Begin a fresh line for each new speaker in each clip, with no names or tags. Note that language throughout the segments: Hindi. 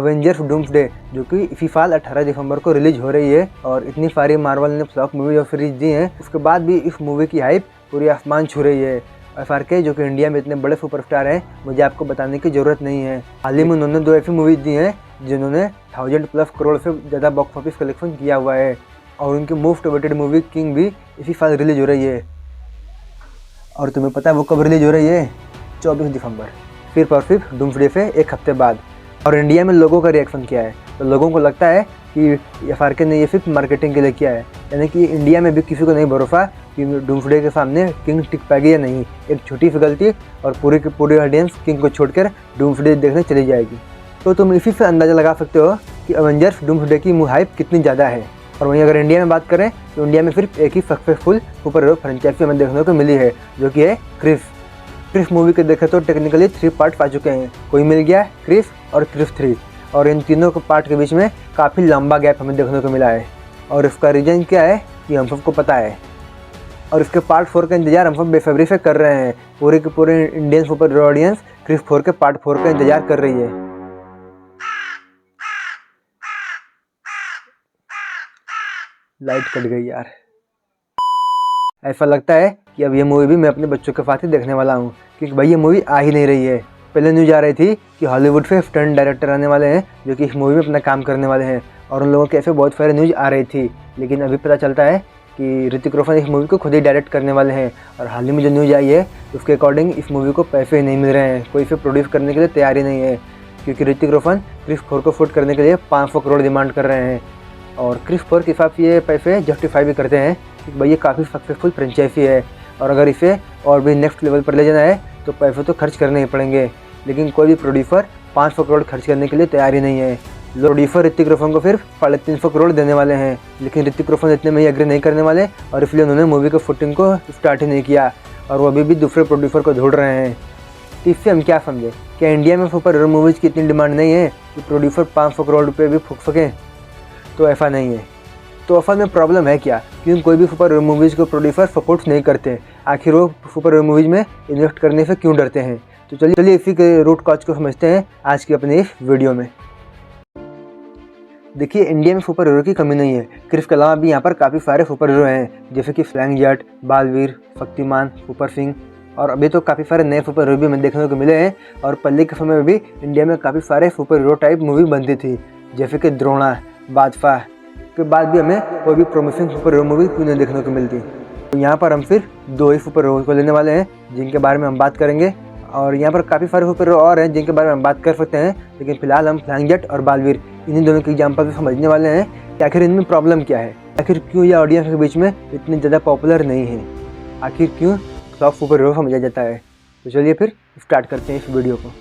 अवेंजर्स डूम्सडे जो कि इसी साल 18 दिसंबर को रिलीज हो रही है। और इतनी सारी मार्वल ने फ्लॉप मूवी और सीरीज दी हैं, उसके बाद भी इस मूवी की हाइप पूरी आसमान छू रही है। FRK जो कि इंडिया में इतने बड़े सुपरस्टार हैं, मुझे आपको बताने की ज़रूरत नहीं है। हाल ही में उन्होंने 2 ऐसी मूवीज दी हैं जिन्होंने 1000+ करोड़ से ज़्यादा बॉक्स ऑफिस कलेक्शन किया हुआ है। और उनकी मोस्ट अवेटेड मूवी किंग भी इसी साल रिलीज हो रही है। और तुम्हें पता है वो कब रिलीज हो रही है? 24 दिसंबर, सिर्फ डूम्सडे से एक हफ्ते बाद। और इंडिया में लोगों का रिएक्शन क्या है? तो लोगों को लगता है कि FRK ने ये सिर्फ मार्केटिंग के लिए किया है, यानी कि इंडिया में भी किसी को नहीं भरोसा कि डूम्सडे के सामने किंग टिक पाएगी या नहीं। एक छोटी सी गलती और पूरी की पूरी ऑडियंस किंग को छोड़कर डूम्सडे देखने चली जाएगी। तो तुम इसी से अंदाज़ा लगा सकते हो कि अवेंजर्स डूम्सडे की हाइप कितनी ज़्यादा है। और वहीं अगर इंडिया में बात करें तो इंडिया में सिर्फ एक ही सक्सेसफुल सुपर हीरो फ्रेंचाइजी हमें देखने को मिली है, जो कि है क्रिस। क्रिस मूवी के देखें तो टेक्निकली 3 पार्ट आ चुके हैं। कोई मिल गया, क्रिस और क्रिस 3। और इन तीनों के पार्ट के बीच में काफ़ी लंबा गैप हमें देखने को मिला है। और इसका रीज़न क्या है कि हम सबको पता है। और इसके पार्ट 4 का इंतजार हम सब बेसब्री से कर रहे हैं। पूरे के पूरे Indian superhero audience Krrish 4 के पार्ट 4 का इंतजार कर रही है। लाइट कट गई यार। ऐसा लगता है कि अब ये मूवी भी मैं अपने बच्चों के साथ ही देखने वाला हूँ, क्योंकि भाई ये मूवी आ ही नहीं रही है। पहले न्यूज़ आ रही थी कि हॉलीवुड से स्टंट डायरेक्टर आने वाले हैं जो कि इस मूवी में अपना काम करने वाले हैं, और उन लोगों के ऐसे बहुत सारे न्यूज़ आ रही थी। लेकिन अभी पता चलता है कि ऋतिक रोशन इस मूवी को खुद ही डायरेक्ट करने वाले हैं। और हाल ही में जो न्यूज़ आई है उसके अकॉर्डिंग इस मूवी को पैसे ही नहीं मिल रहे हैं, कोई इसे प्रोड्यूस करने के लिए तैयार ही नहीं है, क्योंकि ऋतिक रोशन क्रिस 4 को शूट करने के लिए 500 करोड़ डिमांड कर रहे हैं। और क्रिस 4 के हिसाब से ये पैसे जस्टिफाई भी करते हैं कि भाई ये काफ़ी सक्सेसफुल फ्रेंचाइजी है, और अगर इसे और भी नेक्स्ट लेवल पर ले जाना है तो पैसे तो खर्च करने ही पड़ेंगे। लेकिन कोई भी प्रोड्यूसर 500 करोड़ खर्च करने के लिए तैयार ही नहीं है। प्रोड्यूसर ऋतिक रोशन को सिर्फ 350 करोड़ देने वाले हैं, लेकिन ऋतिक रोशन इतने में ही एग्री नहीं करने वाले, और इसलिए उन्होंने मूवी के शूटिंग को स्टार्ट ही नहीं किया। और वो अभी भी दूसरे प्रोड्यूसर को ढूंढ रहे हैं। तो इससे हम क्या समझे? क्या इंडिया में सुपर हीरो मूवीज़ की इतनी डिमांड नहीं है कि प्रोड्यूसर 500 करोड़ रुपये भी फूंक सकें? तो ऐसा नहीं है। तो असल में प्रॉब्लम है क्या? क्योंकि कोई भी सुपर हीरो मूवीज़ को प्रोड्यूसर सपोर्ट नहीं करते। आखिर वो सुपर हीरो मूवीज़ में इन्वेस्ट करने से क्यों डरते हैं? तो चलिए इसी के रूट कॉज को समझते हैं आज की अपनी इस वीडियो में। देखिए, इंडिया में सुपर हीरो की कमी नहीं है। क्रिस के अलावा भी यहाँ पर काफ़ी सारे सुपर हीरो हैं, जैसे कि फ्लाइंग जट, बालवीर, शक्तिमान, सुपर सिंह, और अभी तो काफ़ी सारे नए सुपर हीरो भी हमें देखने को मिले हैं। और पहले के समय में भी इंडिया में काफ़ी सारे सुपर हीरो टाइप मूवी बनती थी, जैसे कि द्रोणा, बादशाह। के बाद भी हमें कोई भी प्रॉमिसिंग सुपर हीरो मूवी क्यों नहीं देखने को मिलती। तो यहाँ पर हम सिर्फ 2 ही सुपर हीरो को लेने वाले हैं जिनके बारे में हम बात करेंगे। और यहाँ पर काफ़ी सारे सुपर हीरो और हैं जिनके बारे में हम बात कर सकते हैं, लेकिन फिलहाल हम फ्लाइंग जट और बालवीर इन्हीं दोनों के एग्जाम्पल से समझने वाले हैं कि आखिर इनमें प्रॉब्लम क्या है। आखिर क्यों ये ऑडियंस के बीच में इतनी ज़्यादा पॉपुलर नहीं है? आखिर क्यों टॉप सुपर हीरो समझा जाता है? तो चलिए फिर स्टार्ट करते हैं इस वीडियो को।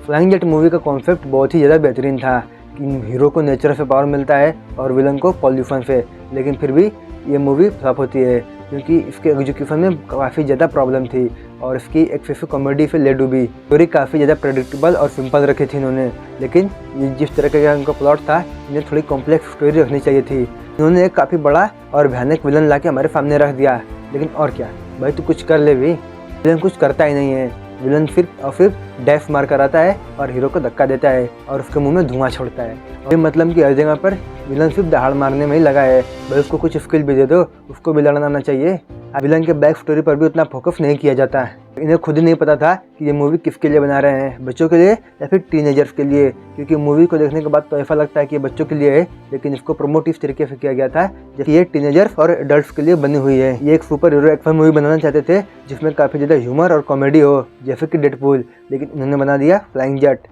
फ्लाइंग जट मूवी का कॉन्सेप्ट बहुत ही ज़्यादा बेहतरीन था कि हीरो को नेचर से पावर मिलता है और विलन को पॉल्यूशन से। लेकिन फिर भी ये मूवी फ्लॉप होती है क्योंकि इसके एग्जीक्यूशन में काफ़ी ज़्यादा प्रॉब्लम थी, और इसकी एक्सेसिव कॉमेडी से ले डूबी। स्टोरी काफ़ी ज़्यादा प्रेडिक्टेबल और सिंपल रखी थी इन्होंने, लेकिन ये जिस तरह का उनका प्लॉट था, इन्हें थोड़ी कॉम्प्लेक्स स्टोरी रखनी चाहिए थी। इन्होंने एक काफ़ी बड़ा और भयानक विलन ला के हमारे सामने रख दिया। लेकिन और क्या भाई, तू कुछ कर ले भी। विलन कुछ करता ही नहीं है। विलन सिर्फ और सिर्फ डैश मार कर आता है और हीरो को धक्का देता है और उसके मुंह में धुआं छोड़ता है। और मतलब कि हर जगह पर विलन सिर्फ दहाड़ मारने में ही लगा है। भाई उसको कुछ स्किल भी दे दो, उसको भी लड़ना आना चाहिए। विलन के बैक स्टोरी पर भी उतना फोकस नहीं किया जाता है। इन्हें खुद ही नहीं पता था कि ये मूवी किसके लिए बना रहे हैं, बच्चों के लिए या फिर टीनेजर्स के लिए। क्योंकि मूवी को देखने के बाद तो ऐसा लगता है कि ये बच्चों के लिए है, लेकिन इसको प्रमोट इस तरीके से किया गया था जैसे ये टीनेजर्स और एडल्ट्स के लिए बनी हुई है। ये एक सुपर हीरो एक्शन मूवी बनाना चाहते थे जिसमें काफ़ी ज़्यादा ह्यूमर और कॉमेडी हो, जैसे कि डेडपूल, लेकिन इन्होंने बना दिया फ्लाइंग जट।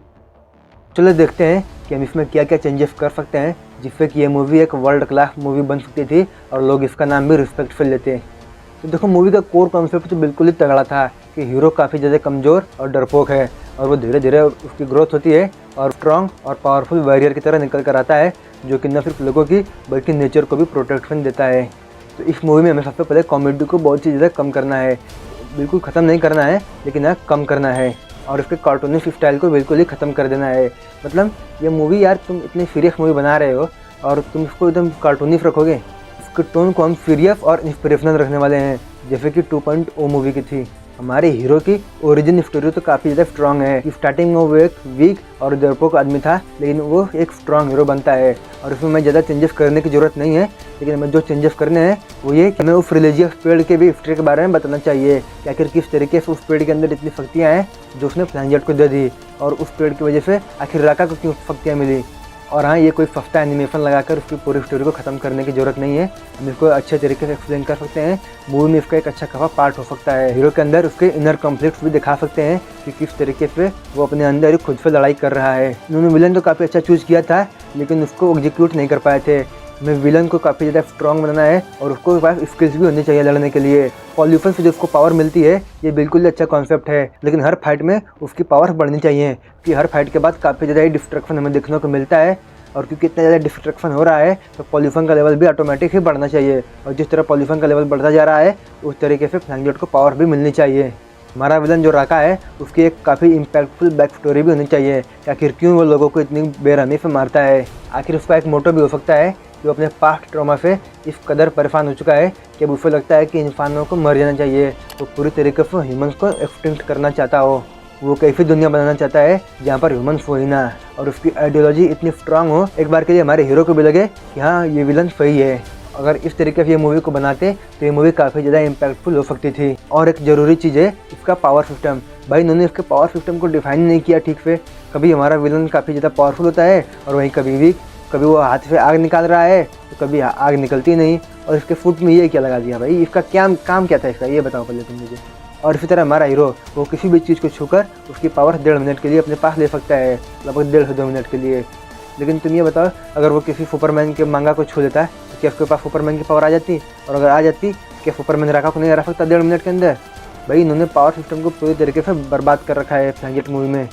चलो देखते हैं कि हम इसमें क्या क्या चेंजेस कर सकते हैं जिससे कि ये मूवी एक वर्ल्ड क्लास मूवी बन सकती थी और लोग इसका नाम भी रिस्पेक्टफुल लेते हैं। तो देखो, मूवी का कोर कॉन्सेप्ट तो बिल्कुल ही तगड़ा था कि हीरो काफ़ी ज़्यादा कमज़ोर और डरपोक है, और वो धीरे धीरे उसकी ग्रोथ होती है और स्ट्रॉन्ग और पावरफुल वॉरियर की तरह निकल कर आता है, जो कि न सिर्फ लोगों की बल्कि नेचर को भी प्रोटेक्शन देता है। तो इस मूवी में हमें सबसे पहले कॉमेडी को बहुत ही ज़्यादा कम करना है। बिल्कुल ख़त्म नहीं करना है, लेकिन हाँ कम करना है, और इसके कार्टूनिश स्टाइल को बिल्कुल ही ख़त्म कर देना है। मतलब ये मूवी यार, तुम इतनी सीरियस मूवी बना रहे हो और तुम इसको एकदम कार्टूनिश रखोगे। इसके टोन को हम सीरियस और इंस्पिरेशनल रखने वाले हैं, जैसे कि 2.0 मूवी की थी। हमारे हीरो की ओरिजिन स्टोरी तो काफ़ी ज़्यादा स्ट्रॉन्ग है कि स्टार्टिंग में वो एक वीक और डरपोक आदमी था, लेकिन वो एक स्ट्रॉन्ग हीरो बनता है। और उसमें मैं ज़्यादा चेंजेस करने की ज़रूरत नहीं है, लेकिन हमें जो चेंजेस करने हैं वो ये कि हमें उस रिलीजियस पेड़ के भी हिस्ट्री के बारे में बताना चाहिए कि आखिर किस तरीके से उस पेड़ के अंदर इतनी शक्तियाँ हैं जो उसने फ्लैंक जेट को दे दी, और उस पेड़ की वजह से आखिर राका को क्यों शक्तियाँ मिली। और हाँ, ये कोई सस्ता एनिमेशन लगाकर उसकी पूरी स्टोरी को ख़त्म करने की ज़रूरत नहीं है, हम इसको अच्छे तरीके से एक्सप्लेन कर सकते हैं। मूवी में इसका एक अच्छा खासा पार्ट हो सकता है। हीरो के अंदर उसके इनर कॉन्फ्लिक्ट्स भी दिखा सकते हैं कि किस तरीके से वो अपने अंदर ही खुद से लड़ाई कर रहा है। उन्होंने विलन तो काफ़ी अच्छा चूज़ किया था, लेकिन उसको एग्जीक्यूट नहीं कर पाए थे। हमें विलन को काफ़ी ज़्यादा स्ट्रॉन्ग बनाना है और उसको पास स्किल्स भी होनी चाहिए लड़ने के लिए। पॉल्यूशन से जो उसको पावर मिलती है ये बिल्कुल ही अच्छा कॉन्सेप्ट है, लेकिन हर फाइट में उसकी पावर बढ़नी चाहिए कि हर फाइट के बाद काफ़ी ज़्यादा ही डिस्ट्रक्शन हमें देखने को मिलता है। और क्योंकि इतना ज़्यादा डिस्ट्रक्शन हो रहा है तो पॉल्यूशन का लेवल भी ऑटोमेटिक ही बढ़ना चाहिए, और जिस तरह पॉल्यूशन का लेवल बढ़ता जा रहा है उस तरीके से फ्लैंक जेट को पावर भी मिलनी चाहिए। हमारा विलन जो राका है उसकी एक काफ़ी इम्पैक्टफुल बैक स्टोरी भी होनी चाहिए कि आखिर क्यों वो लोगों को इतनी बेरहमी से मारता है। आखिर उसका एक मोटो भी हो सकता है कि वो अपने पास्ट ट्रॉमा से इस कदर परेशान हो चुका है कि अब उसे लगता है कि इंसानों को मर जाना चाहिए, वो पूरी तरीके से ह्यूमन्स को एक्सटिंक्ट करना चाहता हो। वो कैसी दुनिया बनाना चाहता है जहाँ पर ह्यूमन्स हो ही ना, और उसकी आइडियोलॉजी इतनी स्ट्रांग हो एक बार के लिए हमारे हीरो को भी लगे कि हाँ ये विलन सही है। अगर इस तरीके से ये मूवी को बनाते तो ये मूवी काफ़ी ज़्यादा इम्पैक्टफुल हो सकती थी। और एक ज़रूरी चीज़ है इसका पावर सिस्टम। भाई इन्होंने इसके पावर सिस्टम को डिफाइन नहीं किया ठीक से। कभी हमारा विलन काफ़ी ज़्यादा पावरफुल होता है और वहीं कभी वीक, कभी वो हाथ से आग निकाल रहा है तो कभी आग निकलती नहीं। और इसके फुट में ये क्या लगा दिया भाई, इसका क्या काम क्या था इसका, ये बताओ पहले तुम मुझे। और इसी तरह हमारा हीरो वो किसी भी चीज़ को छूकर उसकी पावर 1.5 मिनट के लिए अपने पास ले सकता है, लगभग 1.5 से 2 मिनट के लिए। लेकिन तुम ये बताओ अगर वो किसी सुपरमैन के मांगा को छू लेता है तो क्या उसके पास सुपरमैन की पावर आ जाती, और अगर आ जाती क्या सुपरमैन राका को नहीं हरा सकता 1.5 मिनट के अंदर। भाई इन्होंने पावर सिस्टम को पूरी तरीके से बर्बाद कर रखा है फ्लैंक जेट मूवी में।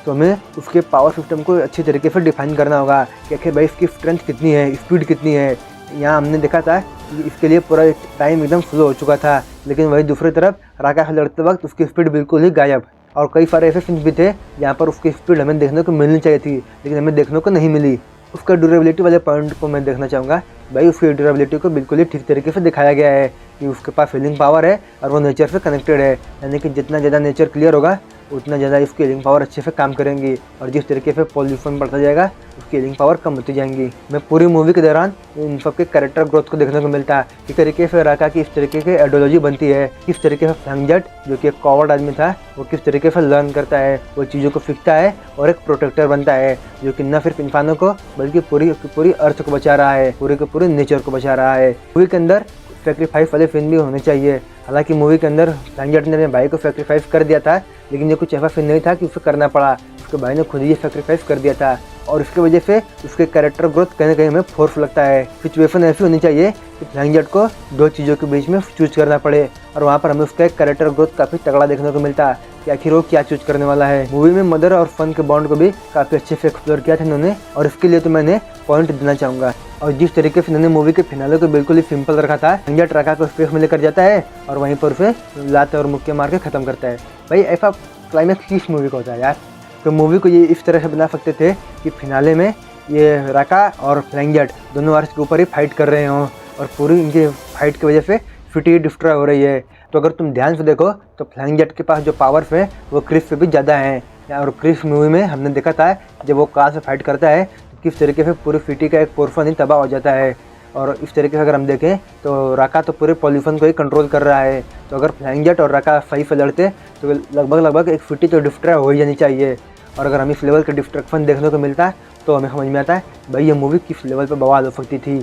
तो हमें उसके पावर सिस्टम को अच्छी तरीके से डिफाइन करना होगा कि आखिर भाई इसकी स्ट्रेंथ कितनी है, स्पीड कितनी है। यहाँ हमने देखा था कि इसके लिए पूरा टाइम एकदम स्लो हो चुका था, लेकिन वही दूसरी तरफ राका से लड़ते वक्त उसकी स्पीड बिल्कुल ही गायब। और कई सारे ऐसे सीन्स भी थे जहाँ पर उसकी स्पीड हमें देखने को मिलनी चाहिए थी, लेकिन हमें देखने को नहीं मिली। उसका ड्यूरेबिलिटी वाले पॉइंट को मैं देखना चाहूँगा। भाई उसकी ड्यूरेबिलिटी को बिल्कुल ही ठीक तरीके से दिखाया गया है कि उसके पास हीलिंग पावर है और वो नेचर से कनेक्टेड है, यानी कि जितना ज़्यादा नेचर क्लियर होगा उतना ज़्यादा इसकी हीलिंग पावर अच्छे से काम करेंगी, और जिस तरीके से पॉल्यूशन बढ़ता जाएगा उसकी हीलिंग पावर कम होती जाएंगी। मैं पूरी मूवी के दौरान इन सबके कैरेक्टर ग्रोथ को देखने को मिलता है, किस तरीके से राका की इस तरीके की आइडियोलॉजी बनती है, किस तरीके से फ्लैंक जेट जो कि एक कॉवर्ड आदमी था वो किस तरीके से लर्न करता है, वो चीज़ों को सीखता है और एक प्रोटेक्टर बनता है जो कि न सिर्फ इंसानों को बल्कि पूरी अर्थ को बचा रहा है, पूरे के पूरे नेचर को बचा रहा है। मूवी के अंदर सेक्रीफाइस वाले सीन भी होने चाहिए। हालांकि मूवी के अंदर फ्लैंक जेट ने अपने भाई को सेक्रीफाइस कर दिया था, लेकिन ये कुछ ऐसा सीन नहीं था कि उसे करना पड़ा, उसके भाई ने खुद ही सेक्रीफाइस कर दिया था, और इसकी वजह से उसके कैरेक्टर ग्रोथ कहीं ना कहीं हमें फोर्स लगता है। सिचुएशन ऐसी होनी चाहिए कि फ्लैंक जेट को 2 चीज़ों के बीच में चूज करना पड़े, और वहाँ पर हमें उसका एक कैरेक्टर ग्रोथ काफ़ी तगड़ा देखने को मिलता है कि आखिर वो क्या चूज करने वाला है। मूवी में मदर और सन के बॉन्ड को भी काफ़ी अच्छे से एक्सप्लोर किया था इन्होंने, और इसके लिए तो मैंने पॉइंट देना चाहूँगा। और जिस तरीके से इन्होंने मूवी के फिनाले को बिल्कुल ही सिंपल रखा था, फ्लैंक जेट राका को स्पेस में लेकर जाता है और वहीं पर उसे लात और मुक्के मार के ख़त्म करता है। भाई ऐसा क्लाइमैक्स किस मूवी का होता है यार। तो मूवी को ये इस तरह से बना सकते थे कि फिनाले में ये राका और फ्लैंक जेट दोनों अर्थ के ऊपर ही फाइट कर रहे हों, और पूरी इनकी फाइट की वजह से सिटी डिस्ट्रॉय हो रही है। तो अगर तुम ध्यान से देखो तो फ्लैंक जेट के पास जो पावर्स है वो क्रिस से भी ज़्यादा हैं। और क्रिस मूवी में हमने देखा था जब वो कार से फाइट करता है तो किस तरीके से पूरी सिटी का एक पोर्शन ही तबाह हो जाता है। और इस तरीके से अगर हम देखें तो राका तो पूरे पॉल्यूशन को ही कंट्रोल कर रहा है। तो अगर फ्लैंक जेट और राका सही से लड़ते तो लगभग एक सिटी तो डिस्ट्रॉय हो ही जानी चाहिए। और अगर हमें इस लेवल का डिस्ट्रक्शन देखने को मिलता है तो हमें समझ में आता है भाई ये मूवी किस लेवल पर बवाल हो सकती थी।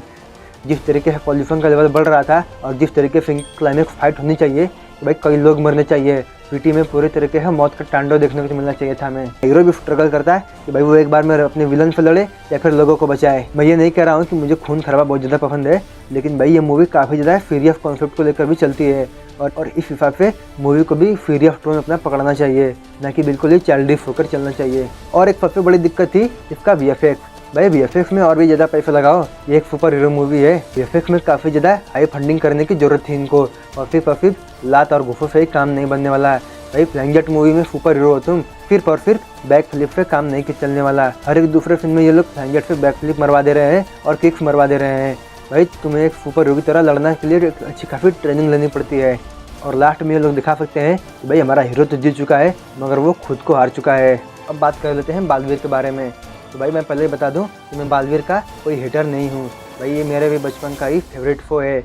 जिस तरीके से पॉल्यूशन का लेवल बढ़ रहा था और जिस तरीके से क्लाइमैक्स फाइट होनी चाहिए कि भाई कई लोग मरने चाहिए, सिटी में पूरे तरीके से मौत का तांडव देखने को मिलना चाहिए था हमें। हीरो भी स्ट्रगल करता है कि भाई वो एक बार में अपने विलन से लड़े या फिर लोगों को बचाए। मैं ये नहीं कह रहा हूँ कि मुझे खून खराबा बहुत ज़्यादा पसंद है, लेकिन भाई ये मूवी काफ़ी ज़्यादा सीरियस कॉन्सेप्ट को लेकर भी चलती है, और इस हिसाब से मूवी को भी सीरियस टोन अपना पकड़ना चाहिए, ना कि बिल्कुल ही चाइल्डिश होकर चलना चाहिए। और एक सबसे बड़ी दिक्कत थी इसका VFX। भाई VFX में और भी ज़्यादा पैसा लगाओ, ये एक सुपर हीरो मूवी है, VFX में काफ़ी ज़्यादा हाई फंडिंग करने की ज़रूरत थी इनको, और सिर्फ लात और घुसों से ही काम नहीं बनने वाला है। भाई फ्लैंक जेट मूवी में सुपर हीरो हो तुम, सिर्फ और सिर्फ बैक फ्लिप से काम नहीं चलने वाला। हर एक दूसरे फिल्म में ये लोग फ्लैंक जेट से बैक फ्लिप मरवा दे रहे हैं और किक्स मरवा दे रहे हैं। भाई तुम्हें एक सुपर हीरो की तरह लड़ने के लिए अच्छी काफ़ी ट्रेनिंग लेनी पड़ती है। और लास्ट में ये लोग दिखा सकते हैं कि भाई हमारा हीरो तो जीत चुका है मगर वो खुद को हार चुका है। अब बात कर लेते हैं बालवीर के बारे में। तो भाई मैं पहले ही बता दूं कि मैं बालवीर का कोई हेटर नहीं हूँ। भाई ये मेरे भी बचपन का ही फेवरेट शो है।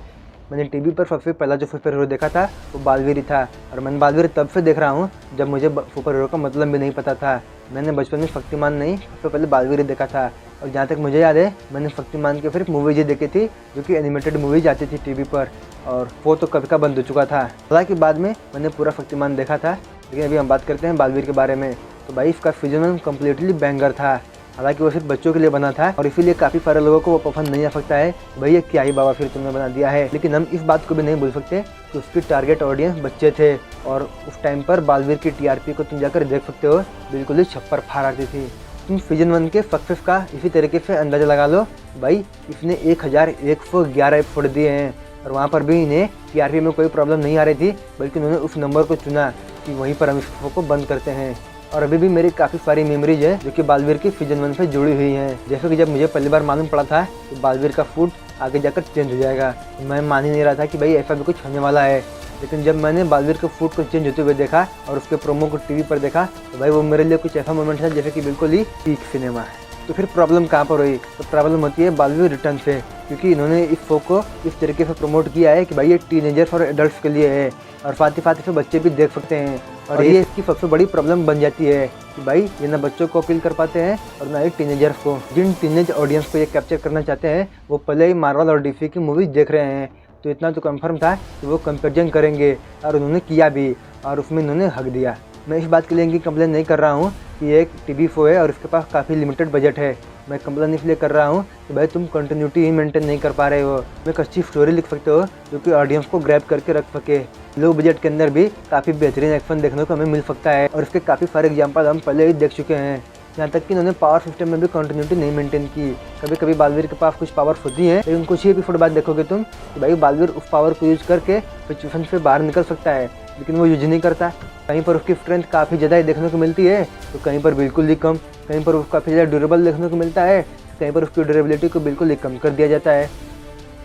मैंने टीवी पर सबसे पहला जो सुपर हीरो देखा था वो बालवीर ही था और मैंने बालवीर तब से देख रहा हूँ जब मुझे सुपर हीरो का मतलब भी नहीं पता था। मैंने बचपन में शक्तिमान नहीं, सबसे पहले बालवीर ही देखा था। और जहाँ तक मुझे याद है मैंने शक्तिमान की सिर्फ मूवीज ही देखी थी जो कि एनिमेटेड मूवीज आती थी टीवी पर, और वो तो कभी का बंद हो चुका था। हालांकि बाद में मैंने पूरा शक्तिमान देखा था। लेकिन अभी हम बात करते हैं बालवीर के बारे में। तो भाई इसका सीजन कम्प्लीटली बैंगर था। हालांकि वो सिर्फ बच्चों के लिए बना था और इसीलिए काफ़ी सारे लोगों को वो पसंद नहीं आ सकता है। भाई ये क्या ही बाबा फिर तुमने बना दिया है। लेकिन हम इस बात को भी नहीं भूल सकते कि उसकी टारगेट ऑडियंस बच्चे थे और उस टाइम पर बालवीर की टीआरपी को तुम जाकर देख सकते हो, बिल्कुल ही छप्पर फाड़ आती थी। तुम सीजन 1 के सक्सेस का इसी तरीके से अंदाज़ा लगा लो। भाई इसने 1111 एपिसोड दिए हैं और वहाँ पर भी इन्हें टीआरपी में कोई प्रॉब्लम नहीं आ रही थी, बल्कि उन्होंने उस नंबर को चुना कि वहीं पर हम इस शो को बंद करते हैं। और अभी भी मेरी काफ़ी सारी मेमोरीज है जो कि बालवीर की सीजन 1 से जुड़ी हुई हैं। जैसे कि जब मुझे पहली बार मालूम पड़ा था कि बालवीर का फूड आगे जाकर चेंज हो जाएगा, तो मैं मान ही नहीं रहा था कि भाई ऐसा भी कुछ होने वाला है। लेकिन जब मैंने बालवीर के फूड को चेंज होते हुए देखा और उसके प्रोमो को टीवी पर देखा, तो भाई वो मेरे लिए कुछ ऐसा मोमेंट था जैसे कि बिल्कुल ही पीक सिनेमा है। तो फिर प्रॉब्लम कहाँ पर हुई? तो प्रॉब्लम होती है बालवीर रिटर्न से, क्योंकि इन्होंने इस शो को इस तरीके से प्रमोट किया है कि भाई ये टीनेजर्स और एडल्ट्स के लिए है और साथ ही से बच्चे भी देख सकते हैं। और ये इसकी सबसे बड़ी प्रॉब्लम बन जाती है कि भाई ये ना बच्चों को अपील कर पाते हैं और ना ही टीनेजर्स को। जिन टीनेज ऑडियंस को ये कैप्चर करना चाहते हैं वो पहले ही मार्वल और डीसी की मूवीज देख रहे हैं, तो इतना तो कंफर्म था कि वो कंपेरिजन करेंगे और उन्होंने किया भी और उसमें इन्होंने हक दिया। मैं इस बात के लिए इनकी कंप्लेन नहीं कर रहा हूँ कि ये एक टीवी शो है और इसके पास काफ़ी लिमिटेड बजट है। मैं कंप्लेन इसलिए कर रहा हूँ कि भाई तुम कंटिन्यूटी ही मेंटेन नहीं कर पा रहे हो। तुम एक अच्छी स्टोरी लिख सकते हो जो कि ऑडियंस को ग्रैब करके रख सके। लो बजट के अंदर भी काफ़ी बेहतरीन एक्शन देखने को हमें मिल सकता है और इसके काफ़ी सारे एग्जाम्पल हम पहले ही देख चुके हैं। यहाँ तक कि इन्होंने पावर सिस्टम में भी कंटिन्यूटी नहीं मेंटेन की। कभी कभी बालवीर के पास कुछ पावर्स होती हैं, लेकिन कुछ ही एपिसोड बाद देखोगे तुम कि भाई बालवीर उस पावर को यूज करके सिचुएशन से बाहर निकल सकता है, लेकिन वो यूज नहीं करता। कहीं पर उसकी स्ट्रेंथ काफ़ी ज़्यादा देखने को मिलती है तो कहीं पर बिल्कुल ही कम। कहीं पर उसको काफ़ी ज़्यादा ड्यूरेबल देखने को मिलता है, कहीं पर उसकी ड्यूरेबिलिटी को बिल्कुल ही कम कर दिया जाता है।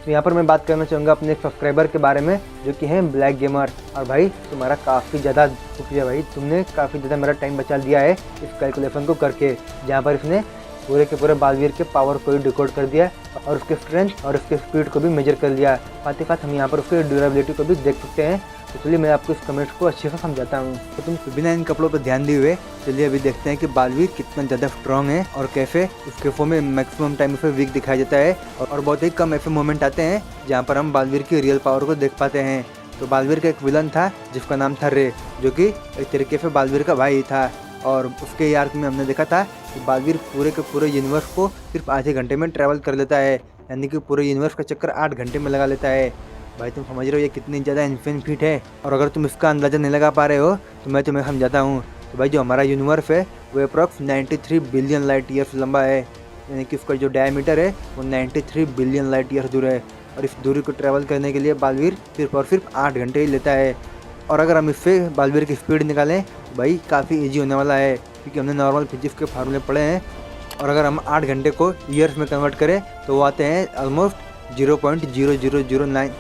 तो यहाँ पर मैं बात करना चाहूँगा अपने एक सब्सक्राइबर के बारे में जो कि हैं ब्लैक गेमर। और भाई तुम्हारा काफ़ी ज़्यादा शुक्रिया भाई, तुमने काफ़ी ज़्यादा मेरा टाइम बचा दिया है इस कैलकुलेशन को करके, जहाँ पर इसने पूरे के पूरे बालवीर के पावर को ही डिकोड कर दिया और उसके स्ट्रेंथ और उसके स्पीड को भी मेजर कर लिया। साथ ही साथ हम यहाँ पर उसके ड्यूरेबिलिटी को भी देख सकते हैं। तो चलिए मैं आपको इस कमेंट को अच्छे से समझाता हूँ। तो तुम बिना इन कपड़ों पर ध्यान दिए हुए चलिए अभी देखते हैं कि बालवीर कितना ज़्यादा स्ट्रॉन्ग है और कैसे उसके फो में मैक्सिमम टाइम पे वीक दिखाया जाता है और बहुत ही कम ऐसे मोमेंट आते हैं जहाँ पर हम बालवीर की रियल पावर को देख पाते हैं। तो बालवीर का एक विलन था जिसका नाम था रे, जो कि एक तरीके से बालवीर का भाई था। और उसके आर्क में हमने देखा था कि बालवीर पूरे के पूरे यूनिवर्स को सिर्फ आधे घंटे में ट्रैवल कर लेता है, यानी कि पूरे यूनिवर्स का चक्कर 8 घंटे में लगा लेता है। भाई तुम समझ रहे हो ये कितनी ज़्यादा इन्फिनिट फीट है। और अगर तुम इसका अंदाज़ा नहीं लगा पा रहे हो तो मैं तुम्हें समझाता हूँ। तो भाई जो हमारा यूनिवर्स है वो अप्रॉक्स 93 बिलियन लाइट ईयर्स लंबा है, यानी कि उसका जो डायमीटर है वो 93 बिलियन लाइट ईयर्स दूर है। और इस दूरी को ट्रैवल करने के लिए बालवीर सिर्फ और सिर्फ 8 घंटे ही लेता है। और अगर हम इससे बालवीर की स्पीड निकालें तो भाई काफ़ी ईजी होने वाला है, क्योंकि हमने नॉर्मल फिजिक्स के फार्मूले पढ़े हैं। और अगर हम 8 घंटे को ईयर्स में कन्वर्ट करें तो वो आते हैं ऑलमोस्ट 0.0009।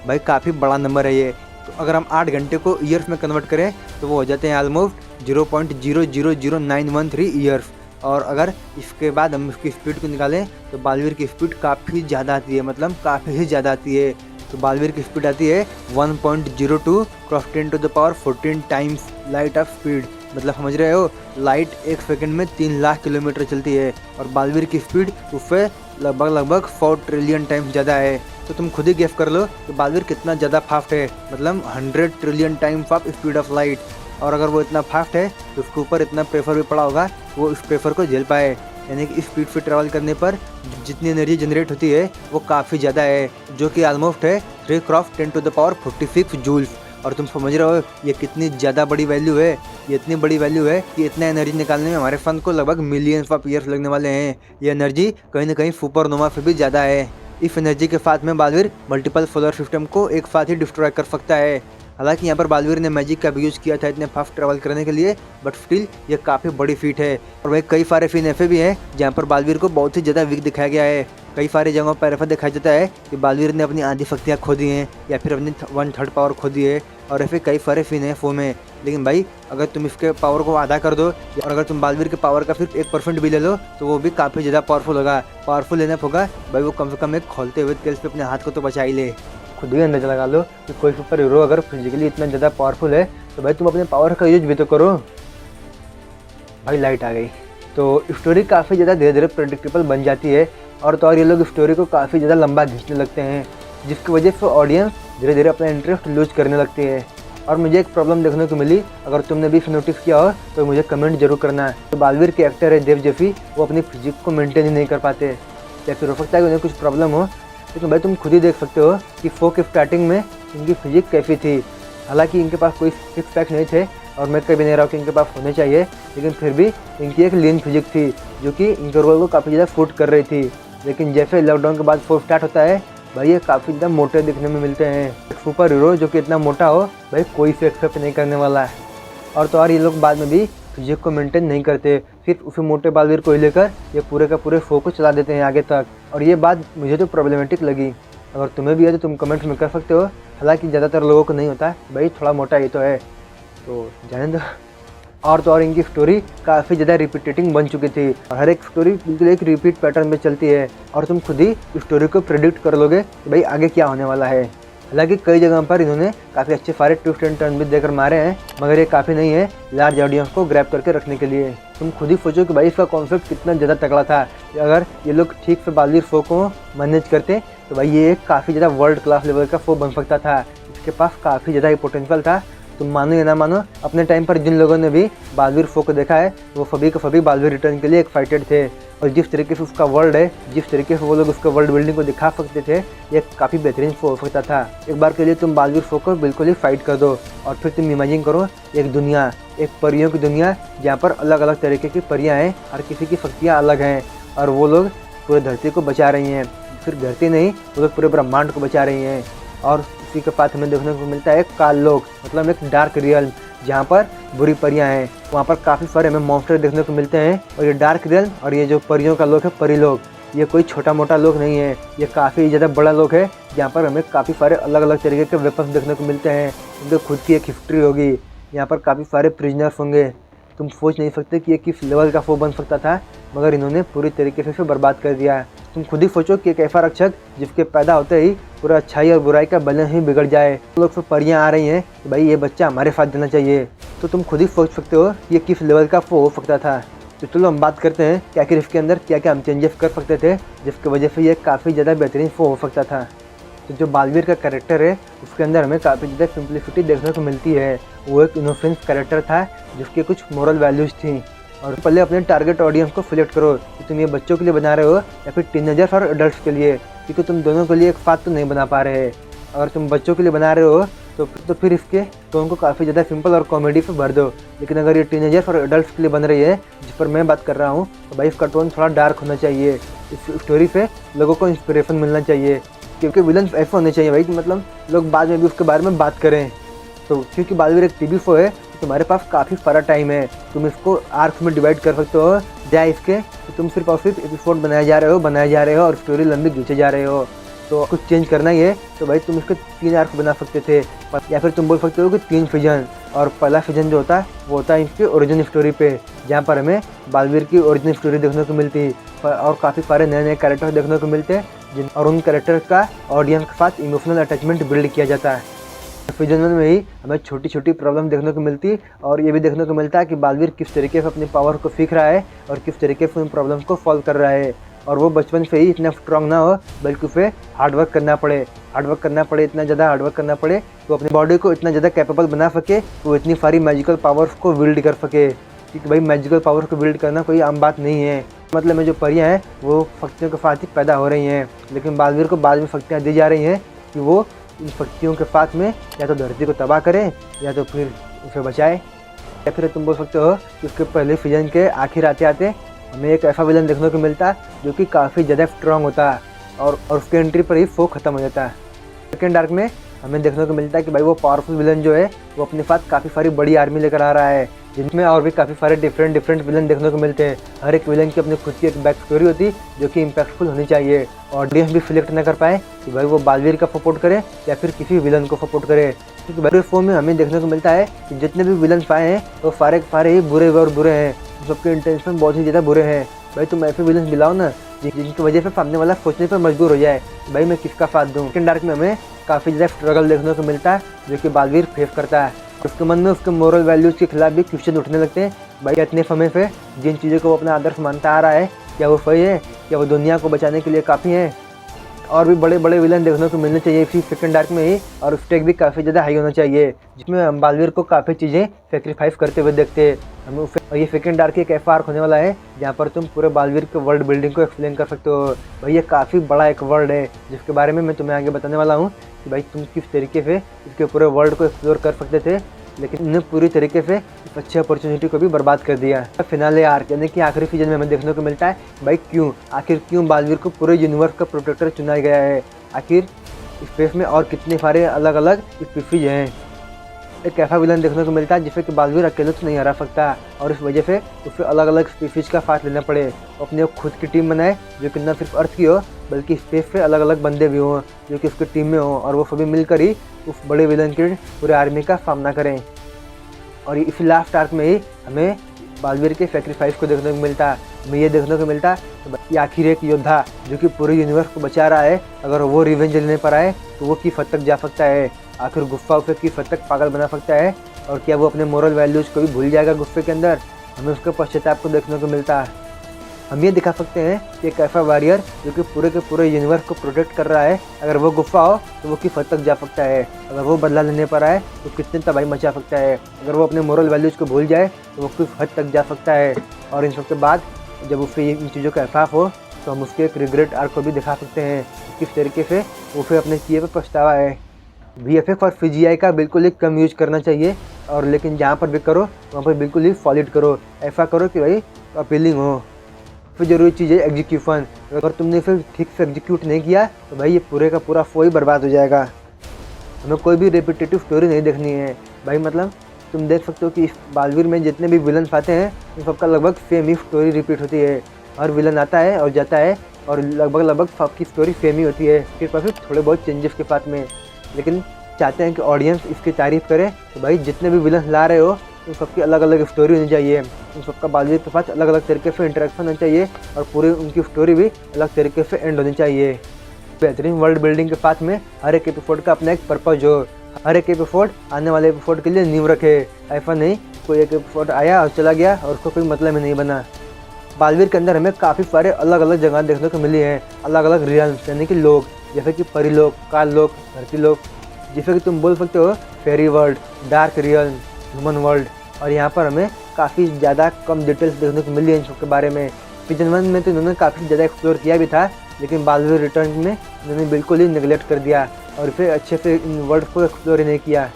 भाई काफ़ी बड़ा नंबर है ये। तो अगर हम 8 घंटे को ईयर्स में कन्वर्ट करें तो वो हो जाते हैं ऑलमोस्ट 0.000913 ईयर्स। और अगर इसके बाद हम उसकी स्पीड को निकालें तो बालवीर की स्पीड काफ़ी ज़्यादा आती है, मतलब काफ़ी ही ज़्यादा आती है। तो बालवीर की स्पीड आती है 1.02 cross 10⁻14 times light of speed. मतलब समझ रहे हो, लाइट 1 सेकंड में 3 लाख किलोमीटर चलती है और बालवीर की स्पीड उससे लगभग 4 ट्रिलियन टाइम्स ज़्यादा है। तो तुम खुद ही गेस कर लो कि बालवीर कितना ज़्यादा फास्ट है, मतलब 100 trillion times of speed of light. और अगर वो इतना फास्ट है तो उसके ऊपर इतना प्रेशर भी पड़ा होगा वो इस प्रेशर को झेल पाए, यानी कि इस स्पीड से ट्रैवल करने पर जितनी एनर्जी जनरेट होती है वो काफ़ी ज़्यादा है, जो कि ऑलमोस्ट है 3 क्रॉस 10⁻46 जूल्स। और तुम समझ रहे हो ये कितनी ज़्यादा बड़ी वैल्यू है। ये इतनी बड़ी वैल्यू है कि इतना एनर्जी निकालने में हमारे सन को लगभग मिलियंस ऑफ ईयर्स लगने वाले हैं। ये एनर्जी कहीं ना कहीं सुपरनोवा से भी ज़्यादा है। इस एनर्जी के साथ में बालवीर मल्टीपल सोलर सिस्टम को एक साथ ही डिस्ट्रॉय कर सकता है। हालांकि यहाँ पर बालवीर ने मैजिक का भी यूज़ किया था इतने फास्ट ट्रैवल करने के लिए, बट स्टिल ये काफ़ी बड़ी फीट है। और वही कई सारे सीन ऐसे भी हैं जहाँ पर बालवीर को बहुत ही ज़्यादा वीक दिखाया गया है। कई सारी जगहों पर ऐसा दिखाया जाता है कि बालवीर ने अपनी आधी शक्तियाँ खो दी हैं या फिर अपनी 1/3 पावर खो दी है, और ऐसे कई सारे सीन हैं फो में। लेकिन भाई अगर तुम इसके पावर को आधा कर दो और अगर तुम बालवीर के पावर का सिर्फ 1% भी ले लो तो वो भी काफ़ी ज़्यादा पावरफुल होगा। पावरफुल लेना होगा भाई, वो कम से कम एक खोलते हुए तेल पे अपने हाथ को तो बचा ही ले। खुद ही अंदाजा लगा लो कि कोई सुपर हीरो अगर फिजिकली इतना ज़्यादा पावरफुल है तो भाई तुम अपने पावर का यूज भी तो करो। भाई लाइट आ गई तो स्टोरी काफ़ी ज़्यादा धीरे धीरे प्रेडिक्टेबल बन जाती है, और तो और ये लोग स्टोरी को काफ़ी ज़्यादा लंबा खींचने लगते हैं, जिसकी वजह से ऑडियंस धीरे धीरे अपना इंटरेस्ट लूज करने लगती है। और मुझे एक प्रॉब्लम देखने को मिली, अगर तुमने भी इसे नोटिस किया हो तो मुझे कमेंट जरूर करना है। तो बालवीर के एक्टर है देव जैफी, वो अपनी फिजिक को मेंटेन ही नहीं कर पाते, या फिर हो सकता है कि उन्हें कुछ प्रॉब्लम हो। लेकिन भाई तुम खुद ही देख सकते हो कि फो के स्टार्टिंग में इनकी फिजिक कैसी थी। हालांकि इनके पास कोई सिक्स पैक नहीं थे, और मैं कभी नहीं रहा हूँ कि इनके पास होने चाहिए, लेकिन फिर भी इनकी एक लीन फिजिक थी जो कि इनके रोल को काफ़ी ज़्यादा सूट कर रही थी। लेकिन जैसे लॉकडाउन के बाद फो स्टार्ट होता है भाई ये काफ़ी ज़्यादा मोटे दिखने में मिलते हैं। एक सुपर हीरो जो कि इतना मोटा हो भाई कोई से एक्सेप्ट नहीं करने वाला है। और तो और ये लोग बाद में भी फिजिक को मेंटेन नहीं करते, सिर्फ उसी मोटे बालवीर को लेकर ये पूरे का पूरे शो को चला देते हैं आगे तक। और ये बात मुझे तो प्रॉब्लमेटिक लगी। अगर तुम्हें भी है तो तुम कमेंट्स में कर सकते हो। हालांकि ज़्यादातर लोगों को नहीं होता भाई, थोड़ा मोटा ही तो है, तो जाने दो। और तो और इनकी स्टोरी काफ़ी ज़्यादा रिपीटेटिंग बन चुकी थी, और हर एक स्टोरी बिल्कुल एक रिपीट पैटर्न में चलती है, और तुम खुद ही स्टोरी को प्रेडिक्ट कर लोगे कि भाई आगे क्या होने वाला है। हालांकि कई जगह पर इन्होंने काफ़ी अच्छे सारे ट्विस्ट एंड टर्न भी देकर मारे हैं, मगर ये काफ़ी नहीं है लार्ज ऑडियंस को ग्रैब करके रखने के लिए। तुम खुद ही सोचो कि भाई इसका कॉन्सेप्ट कितना ज़्यादा तगड़ा था। अगर ये लोग ठीक से बालवीर शो को मैनेज करते तो भाई ये एक काफ़ी ज़्यादा वर्ल्ड क्लास लेवल का शो बन सकता था। इसके पास काफ़ी ज़्यादा पोटेंशियल था। तुम मानो या ना मानो, अपने टाइम पर जिन लोगों ने भी बालवीर शो को देखा है वो सभी के सभी बालवीर रिटर्न के लिए एक्साइटेड थे, और जिस तरीके से उसका वर्ल्ड है, जिस तरीके से वो लोग उसका वर्ल्ड बिल्डिंग को दिखा सकते थे, ये काफ़ी बेहतरीन शो हो सकता था। एक बार के लिए तुम बालवीर शो को बिल्कुल ही फाइट कर दो, और फिर तुम इमेजिन करो एक दुनिया, एक परियों की दुनिया जहाँ पर अलग अलग तरीके की परियाँ हैं, हर किसी की शक्तियाँ अलग हैं, और वो लोग पूरे धरती को बचा रही हैं। सिर्फ धरती नहीं, वो लोग पूरे ब्रह्मांड को बचा रही हैं। और इसी के साथ हमें देखने को मिलता है काल लोक, मतलब एक डार्क रियल जहाँ पर बुरी परियाँ हैं। वहाँ पर काफ़ी सारे हमें मॉन्स्टर देखने को मिलते हैं, और ये डार्क रियल और ये जो परियों का लोक है परी लोक, ये कोई छोटा मोटा लोक नहीं है, ये काफ़ी ज़्यादा बड़ा लोक है, जहाँ पर हमें काफ़ी सारे अलग अलग तरीके के वेपन्स देखने को मिलते हैं। उनके खुद की एक हिस्ट्री होगी, यहाँ पर काफ़ी सारे प्रिजनर्स होंगे। तुम सोच नहीं सकते कि ये किस लेवल का शो बन सकता था, मगर इन्होंने पूरी तरीके से बर्बाद कर दिया। तुम खुद ही सोचो कि एक ऐसा रक्षक जिसके पैदा होते ही पूरा अच्छाई और बुराई का बैलेंस ही बिगड़ जाए, लोग फिर परियाँ आ रही हैं कि भाई ये बच्चा हमारे साथ देना चाहिए, तो तुम खुद ही सोच सकते हो कि ये किस लेवल का शो हो सकता था। तो चलो हम बात करते हैं कि आखिर इसके अंदर क्या क्या हम चेंजेस कर सकते थे जिसकी वजह से ये काफ़ी ज़्यादा बेहतरीन शो हो सकता था। तो जो बालवीर का कैरेक्टर है उसके अंदर हमें काफ़ी ज़्यादा सिंप्लिसिटी देखने को मिलती है। वो एक इनोसेंस कैरेक्टर था जिसके कुछ मोरल वैल्यूज़ थी। और पहले अपने टारगेट ऑडियंस को सिलेक्ट करो कि तुम ये बच्चों के लिए बना रहे हो या फिर टीनेजर्स और एडल्ट्स के लिए, क्योंकि तुम दोनों के लिए एक साथ तो नहीं बना पा रहे। अगर तुम बच्चों के लिए बना रहे हो तो फिर इसके टोन को काफ़ी ज़्यादा सिंपल और कॉमेडी पे भर दो। लेकिन अगर ये टीनेजर्स और एडल्ट्स के लिए बन रही है जिस पर मैं बात कर रहा हूँ, तो भाई इसका टोन थोड़ा डार्क होना चाहिए। इस स्टोरी से लोगों को इंस्पिरेशन मिलना चाहिए, क्योंकि विलन ऐसे होने चाहिए भाई कि मतलब लोग बाद में भी उसके बारे में बात करें। तो क्योंकि बालवीर एक टीवी शो है, तुम्हारे पास काफ़ी सारा टाइम है, तुम इसको आर्क्स में डिवाइड कर सकते हो। जाए इसके तो तुम सिर्फ और सिर्फ एपिसोड बनाए जा रहे हो और स्टोरी लंबी खींचे जा रहे हो, तो कुछ चेंज करना ही है तो भाई तुम इसके 3 आर्क बना सकते थे, या फिर तुम बोल सकते हो कि 3 सीजन। और पहला सीजन जो होता है वो होता है इसकी ओरिजिन स्टोरी पे, जहाँ पर हमें बालवीर की ओरिजिन स्टोरी देखने को मिलती है, और काफ़ी सारे नए नए कैरेक्टर देखने को मिलते हैं, और उन कैरेक्टर का ऑडियंस के साथ इमोशनल अटैचमेंट बिल्ड किया जाता है। सीजन 1 में ही हमें छोटी छोटी प्रॉब्लम देखने को मिलती, और ये भी देखने को मिलता है कि बालवीर किस तरीके से अपनी पावर को सीख रहा है और किस तरीके से उन प्रॉब्लम्स को सॉल्व कर रहा है। और वो बचपन से ही इतना स्ट्रांग ना हो, बल्कि उसे हार्डवर्क करना पड़े, इतना ज़्यादा हार्डवर्क करना पड़े तो अपनी बॉडी को इतना ज़्यादा कैपेबल बना सके, वो इतनी सारी मैजिकल पावर्स को बिल्ड कर सके। क्योंकि भाई मैजिकल पावर्स को बिल्ड करना कोई आम बात नहीं है। मतलब में जो परियाँ हैं वो शक्तियों के साथ ही पैदा हो रही हैं, लेकिन बालवीर को बाद में शक्तियाँ दी जा रही हैं कि वो इन शक्तियों के साथ में या तो धरती को तबाह करे या तो फिर उसे बचाए। या फिर तुम बोल सकते हो कि उसके पहले सीजन के आखिर आते आते हमें एक ऐसा विलन देखने को मिलता जो कि काफ़ी ज़्यादा स्ट्रॉन्ग होता है, और उसके एंट्री पर ही शो खत्म हो जाता है। सेकेंड आर्क में हमें देखने को मिलता है कि भाई वो पावरफुल विलन जो है वो अपने साथ काफ़ी सारी बड़ी आर्मी लेकर आ रहा है, जिनमें और भी काफ़ी सारे डिफरेंट विलन देखने को मिलते हैं। हर एक विलन की अपनी खुद की एक बैक स्टोरी होती है जो कि इम्पैक्टफुल होनी चाहिए। ऑडियंस भी सिलेक्ट न कर पाए कि भाई वो बालवीर का सपोर्ट करे या फिर किसी विलन को सपोर्ट करे, क्योंकि बैटल फॉर्म में हमें देखने को मिलता है कि जितने भी विलन पाए हैं वो सारे ही बुरे और बुरे हैं, सबके इंटेंशन बहुत ही ज़्यादा बुरे हैं। भाई तुम ऐसे विलन मिलाओ ना जिनकी वजह से सामने वाला सोचने पर मजबूर हो जाए भाई मैं किसका साथ दूँ। सेकंड डार्क में हमें काफ़ी ज़्यादा स्ट्रगल देखने को मिलता है जो कि बालवीर फेस करता है। उसके मन में उसके मोरल वैल्यूज़ के खिलाफ भी क्वेश्चन उठने लगते हैं। भाई इतने समय से जिन चीज़ों को वो अपना आदर्श मानता आ रहा है क्या वो सही है, क्या वो दुनिया को बचाने के लिए काफ़ी है। और भी बड़े बड़े विलन देखने को मिलने चाहिए इसी सेकंड डार्क में ही, और स्टेक भी काफ़ी ज़्यादा हाई होना चाहिए जिसमें हम बालवीर को काफ़ी चीज़ें सेक्रीफाइस करते हुए देखते हैं। हमें ये सेकंड डार्क एक ऐसा आर्क होने वाला है जहाँ पर तुम पूरे बालवीर के वर्ल्ड बिल्डिंग को एक्सप्लेन कर सकते हो। भाई ये काफ़ी बड़ा एक वर्ल्ड है जिसके बारे में मैं तुम्हें आगे बताने वाला हूँ कि भाई तुम किस तरीके से इसके पूरे वर्ल्ड को एक्सप्लोर कर सकते थे, लेकिन उन्हें पूरी तरीके से इस अच्छी अपॉर्चुनिटी को भी बर्बाद कर दिया। फिनाले आर्क यानी कि आखिरी सीजन में हमें देखने को मिलता है भाई क्यों बालवीर को पूरे यूनिवर्स का प्रोटेक्टर चुना गया है। आखिर स्पेस में और कितने सारे अलग अलग स्पीशीज हैं। एक ऐसा विलन देखने को मिलता है जिसे कि बालवीर अकेले तो नहीं हरा सकता, और इस वजह से उसे अलग अलग स्पीशीज का साथ लेना पड़े। अपने खुद की टीम बनाए जो कि न सिर्फ अर्थ की हो बल्कि स्पेस से अलग अलग बंदे भी हों जो कि उसकी टीम में हों, और वो सभी मिलकर ही उस बड़े विलन की पूरे आर्मी का सामना करें। और इस लास्ट आर्क में ही हमें बालवीर के सेक्रीफाइस को देखने को मिलता है। हमें ये देखने को मिलता है कि आखिर एक योद्धा जो कि पूरे यूनिवर्स को बचा रहा है, अगर वो रिवेंज लेने पर आए तो वो किस हद तक जा सकता है। आखिर गुस्सा उसे किस हद तक पागल बना सकता है, और क्या वो अपने मोरल वैल्यूज़ को भी भूल जाएगा गुस्से के अंदर। हमें उसके पश्चाताप को देखने को मिलता है। हम ये दिखा सकते हैं कि एक ऐसा वॉरियर जो कि पूरे के पूरे यूनिवर्स को प्रोटेक्ट कर रहा है, अगर वो गुस्सा हो तो वो किस हद तक जा सकता है। अगर वो बदला लेने पर आए तो कितनी तबाही मचा सकता है। अगर वो अपने मोरल वैल्यूज़ को भूल जाए तो वो किस हद तक जा सकता है। और इन सब के बाद जब उसे इन चीज़ों का एहसास हो तो हम उसके एक रिग्रेट आर्क को भी दिखा सकते हैं, किस तरीके से वो फिर अपने किए पर पछतावा है। VFX और CGI का बिल्कुल ही कम यूज करना चाहिए, और लेकिन जहाँ पर भी करो वहाँ पर बिल्कुल ही सॉलिड करो। ऐसा करो कि भाई अपीलिंग हो। फिर जरूरी चीज़ है एग्जीक्यूशन। अगर तुमने फिर ठीक से एग्जीक्यूट नहीं किया तो भाई ये पूरे का पूरा फो ही बर्बाद हो जाएगा। हमें कोई भी रिपीटेटिव स्टोरी नहीं देखनी है भाई। मतलब तुम देख सकते हो कि इस बालवीर में जितने भी विलन्स आते हैं उन सबका लगभग सेम ही स्टोरी रिपीट होती है। हर विलन आता है और जाता है और लगभग सबकी स्टोरी सेम ही होती है, फिर थोड़े बहुत चेंजेस के साथ में। लेकिन चाहते हैं कि ऑडियंस इसकी तारीफ़ करे तो भाई जितने भी विलन ला रहे हो उन सबकी अलग अलग स्टोरी होनी चाहिए, उन सबका बालवीर के साथ अलग अलग तरीके से इंटरेक्शन होना चाहिए, और पूरी उनकी स्टोरी भी अलग तरीके से एंड होनी चाहिए। बेहतरीन वर्ल्ड बिल्डिंग के साथ में हर एक एपिसोड का अपना एक पर्पज हो। हर एक एपिसोड आने वाले एपिसोड के लिए नींव रखे। ऐसा नहीं कोई एक एपिसोड आया और चला गया और उसको कोई मतलब ही नहीं बना। बालवीर के अंदर हमें काफ़ी सारे अलग अलग जगह देखने को मिली हैं, अलग अलग रियल्स यानी कि लोग, जैसे कि परी लोग, काल लोग, धरती लोग, जैसे कि तुम बोल सकते हो fairy world, dark real, human world. और यहाँ पर हमें काफ़ी ज़्यादा कम डिटेल्स देखने को मिली है इन सब के बारे में। सीजन 1 में तो इन्होंने काफ़ी ज़्यादा एक्सप्लोर किया भी था, लेकिन बालवीर रिटर्न में इन्होंने बिल्कुल ही निगलेक्ट कर दिया और फिर अच्छे से इन वर्ल्ड को एक्सप्लोर ही नहीं किया।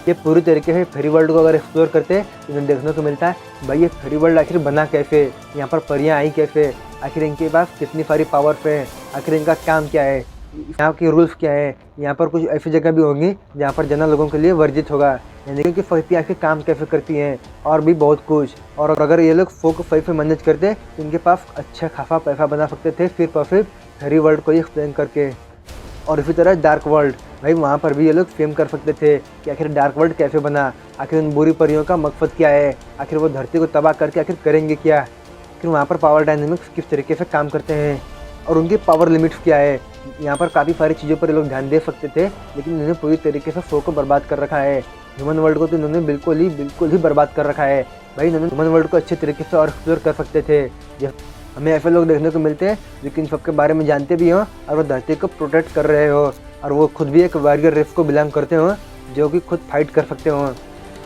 ये पूरी तरीके से फेरी वर्ल्ड को अगर एक्सप्लोर करते तो इन्हें देखने को मिलता है भाई ये फेरी वर्ल्ड आखिर बना कैसे, यहाँ पर परियाँ आई कैसे, आखिर इनके पास कितनी सारी पावर्स है, आखिर इनका काम क्या है, यहाँ के रूल्स क्या है। यहाँ पर कुछ ऐसी जगह भी होंगी जहाँ पर जनरल लोगों के लिए वर्जित होगा, यानी कि फैक्ट्री आखिर काम कैसे करती हैं, और भी बहुत कुछ। और अगर ये लोग फोक फैक्ट्री मैनेज करते तो इनके पास अच्छा खासा पैसा बना सकते थे फिर फेरी वर्ल्ड को ही एक्सप्लेन करके। और इसी तरह डार्क वर्ल्ड, भाई वहाँ पर भी ये लोग फेम कर सकते थे कि आखिर डार्क वर्ल्ड कैसे बना, आखिर उन बुरी परियों का मकसद क्या है, आखिर वो धरती को तबाह करके आखिर करेंगे क्या, आखिर वहाँ पर पावर डायनेमिक्स किस तरीके से काम करते हैं और उनकी पावर लिमिट्स क्या है। यहाँ पर काफ़ी सारी चीज़ों पर ये लोग ध्यान दे सकते थे, लेकिन इन्होंने पूरी तरीके से शो को बर्बाद कर रखा है। ह्यूमन वर्ल्ड को तो इन्होंने बिल्कुल ही बर्बाद कर रखा है। भाई इन्होंने ह्यूमन वर्ल्ड को अच्छे तरीके से और एक्सप्लोर कर सकते थे। हमें ऐसे लोग देखने को मिलते हैं जो कि इन सबके बारे में जानते भी हों और वो धरती को प्रोटेक्ट कर रहे हो, और वो खुद भी एक वॉरियर रेस को बिलोंग करते हों जो कि खुद फाइट कर सकते हों।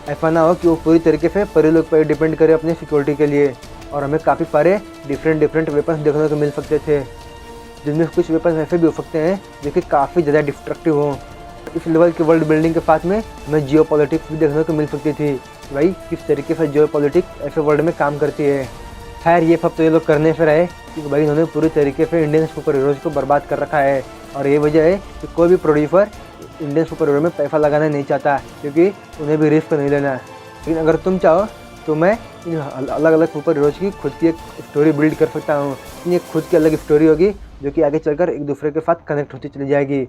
ऐसा ना हो कि वो पूरी तरीके से परी लोग पर डिपेंड करे अपनी सिक्योरिटी के लिए। और हमें काफ़ी सारे डिफरेंट वेपन्स देखने को मिल सकते थे, जिनमें कुछ वेपन्स ऐसे भी हो सकते हैं जो कि काफ़ी ज़्यादा डिस्ट्रक्टिव हों। इस लेवल की वर्ल्ड बिल्डिंग के साथ में हमें जियो पॉलिटिक्स भी देखने को मिल सकती थी, भाई किस तरीके से जियो पॉलिटिक्स ऐसे वर्ल्ड में काम करती है। खैर ये सब तो ये लोग करने फिर आए कि भाई इन्होंने पूरी तरीके से इंडियन सुपर हीरोज़ को बर्बाद कर रखा है, और ये वजह है कि कोई भी प्रोड्यूसर इंडियन सुपर हीरो में पैसा लगाना नहीं चाहता, क्योंकि उन्हें भी रिस्क नहीं लेना। लेकिन अगर तुम चाहो तो मैं इन अलग अलग सुपर हीरोज़ की खुद की एक स्टोरी बिल्ड कर सकता हूँ। ये खुद की अलग स्टोरी होगी जो कि आगे चलकर एक दूसरे के साथ कनेक्ट होती चली जाएगी।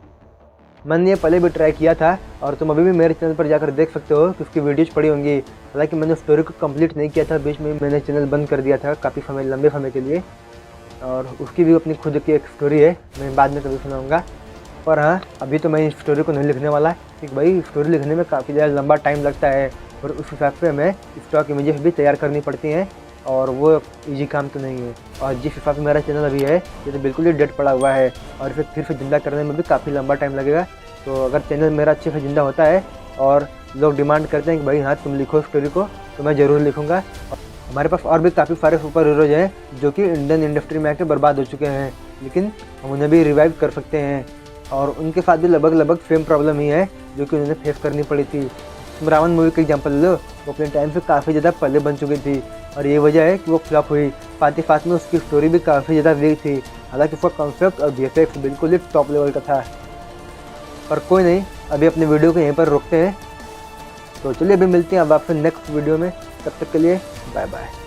मैंने ये पहले भी ट्राई किया था और तुम अभी भी मेरे चैनल पर जाकर देख सकते हो कि उसकी वीडियोज़ पड़ी होंगी। हालांकि मैंने स्टोरी को कंप्लीट नहीं किया था, बीच में मैंने चैनल बंद कर दिया था काफ़ी समय, लंबे समय के लिए। और उसकी भी अपनी खुद की एक स्टोरी है, मैं बाद में कभी सुनाऊँगा। पर हाँ, अभी तो मैं इस स्टोरी को नहीं लिखने वाला, क्योंकि भाई स्टोरी लिखने में काफ़ी ज़्यादा लंबा टाइम लगता है और उस हिसाब से हमें स्टॉक इमेजेस भी तैयार करनी पड़ती हैं और वो इजी काम तो नहीं है। और जिस हिसाब से मेरा चैनल अभी है ये तो बिल्कुल ही डेड पड़ा हुआ है और इसे फिर से ज़िंदा करने में भी काफ़ी लंबा टाइम लगेगा। तो अगर चैनल मेरा अच्छे से ज़िंदा होता है और लोग डिमांड करते हैं कि भाई हाँ तुम लिखो स्टोरी को, तो मैं ज़रूर लिखूँगा। हमारे पास और भी काफ़ी सारे सुपर हीरोज़ हैं जो कि इंडियन इंडस्ट्री में आके बर्बाद हो चुके हैं, लेकिन हम उन्हें भी रिवाइव कर सकते हैं। और उनके साथ भी लगभग सेम प्रॉब्लम ही है जो कि उन्हें फेस करनी पड़ी थी। तुम रावण मूवी का एग्जांपल लो, वो अपने टाइम से काफ़ी ज़्यादा पहले बन चुकी थी और ये वजह है कि वो फ्लॉप हुई। साथ ही साथ में उसकी स्टोरी भी काफ़ी ज़्यादा वीक थी, हालांकि उसका कॉन्सेप्ट और VFX बिल्कुल ही टॉप लेवल का था। पर कोई नहीं, अभी अपने वीडियो को यहीं पर रोकते हैं। तो चलिए अभी मिलते हैं अब आपसे नेक्स्ट वीडियो में, तब तक के लिए बाय बाय।